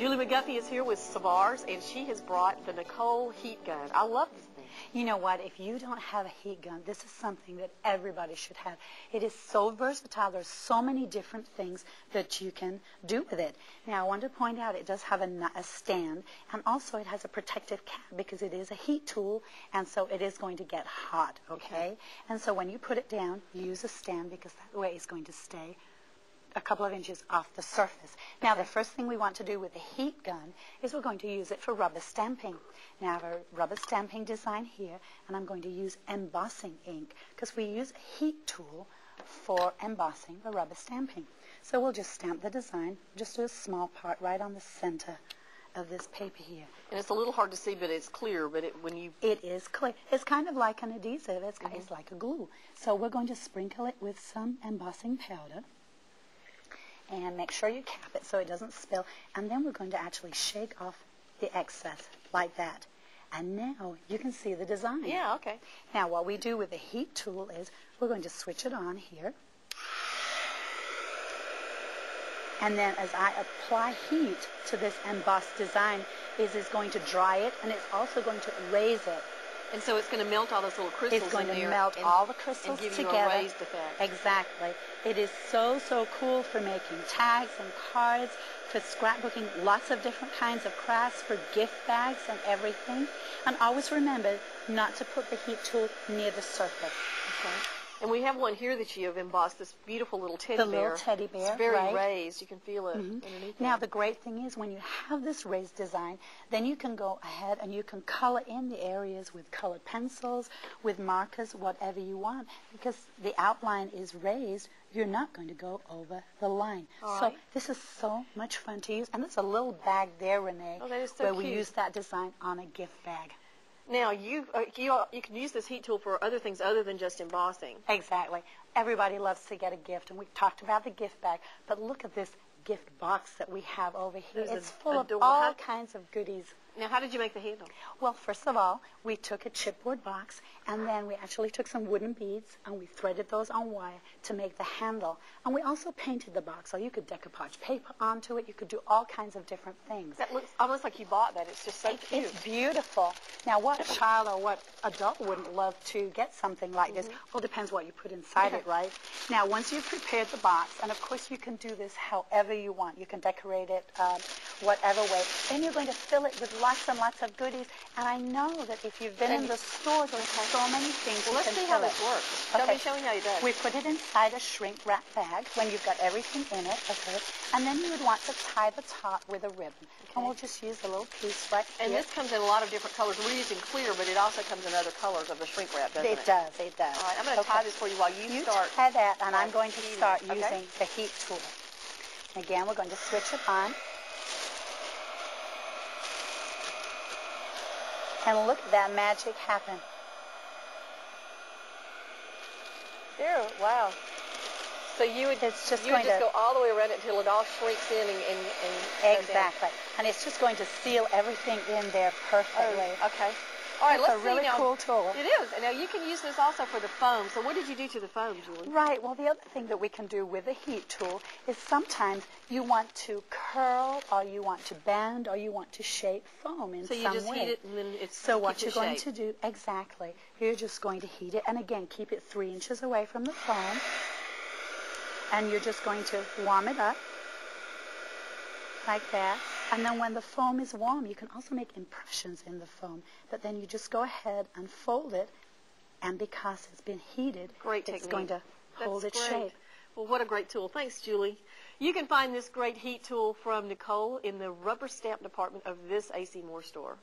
Julie McGuffey is here with Savars, and she has brought the Nicole heat gun. I love this thing. You know what? If you don't have a heat gun, this is something that everybody should have. It is so versatile. There's so many different things that you can do with it. Now, I want to point out it does have a stand, and also it has a protective cap because it is a heat tool, and so it is going to get hot, okay? And so when you put it down, use a stand because that way it's going to stay a couple of inches off the surface. Now, the first thing we want to do with the heat gun is we're going to use it for rubber stamping. Now, I have a rubber stamping design here, and I'm going to use embossing ink because we use a heat tool for embossing the rubber stamping. So we'll just stamp the design, just do a small part right on the center of this paper here. And it's a little hard to see, but it's clear. But it is clear. It's kind of like an adhesive. It's like a glue. So we're going to sprinkle it with some embossing powder. And make sure you cap it so it doesn't spill. And then we're going to actually shake off the excess like that. And now you can see the design. Yeah, okay. Now what we do with the heat tool is we're going to switch it on here. And then as I apply heat to this embossed design, is going to dry it, and it's also going to raise it. And so it's going to melt all those little crystals in there. It's going to melt all the crystals together. And give you a raised effect. Exactly. It is so, so cool for making tags and cards, for scrapbooking, lots of different kinds of crafts, for gift bags and everything. And always remember not to put the heat tool near the surface. Okay? And we have one here that you have embossed, this beautiful little teddy bear. The little teddy bear, it's very right? raised. You can feel it underneath. Now, the great thing is when you have this raised design, then you can go ahead and you can color in the areas with colored pencils, with markers, whatever you want. Because the outline is raised, you're not going to go over the line. So this is so much fun to use. And there's a little bag there, Renee, that is so where cute. We use that design on a gift bag. Now, you can use this heat tool for other things other than just embossing. Exactly. Everybody loves to get a gift, and we've talked about the gift bag, but look at this gift box that we have over here. It's full of all kinds of goodies. Now, how did you make the handle? Well, first of all, we took a chipboard box, and then we actually took some wooden beads, and we threaded those on wire to make the handle. And we also painted the box, so you could decoupage paper onto it. You could do all kinds of different things. That looks almost like you bought that. It's just so cute. It's beautiful. Now, what child or what adult wouldn't love to get something like this? Well, it depends what you put inside it, right? Now, once you've prepared the box, and of course you can do this however you want. You can decorate it whatever way. Then you're going to fill it with lots and lots of goodies. And I know that if you've been in the stores, there's so many things. Well, let's see how this works. Show me how you do it. We put it inside a shrink wrap bag when you've got everything in it, okay? And then you would want to tie the top with a ribbon. Okay. And we'll just use a little piece right here. And this comes in a lot of different colors. We're using clear, but it also comes in other colors of the shrink wrap, doesn't it? It does, it does. All right, I'm going to tie this for you while you start. You tie that, and I'm going to start using the heat tool. Again, we're going to switch it on. And look at that magic happen. There, wow. So you would just go all the way around it until it all shrinks in and exactly. And it's just going to seal everything in there perfectly. Oh, okay. All right, let's see. It's a really cool tool. It is. And now you can use this also for the foam. So what did you do to the foam, Julie? Right. Well, the other thing that we can do with the heat tool is sometimes you want to curl, or you want to bend, or you want to shape foam in some way. So you just heat it and then it's So what you're going to do, exactly, you're just going to heat it. And again, keep it 3 inches away from the foam. And you're just going to warm it up like that. And then when the foam is warm, you can also make impressions in the foam. But then you just go ahead and fold it, and because it's been heated, it's going to hold its shape. Well, what a great tool. Thanks, Julie. You can find this great heat tool from Nicole in the rubber stamp department of this AC Moore store.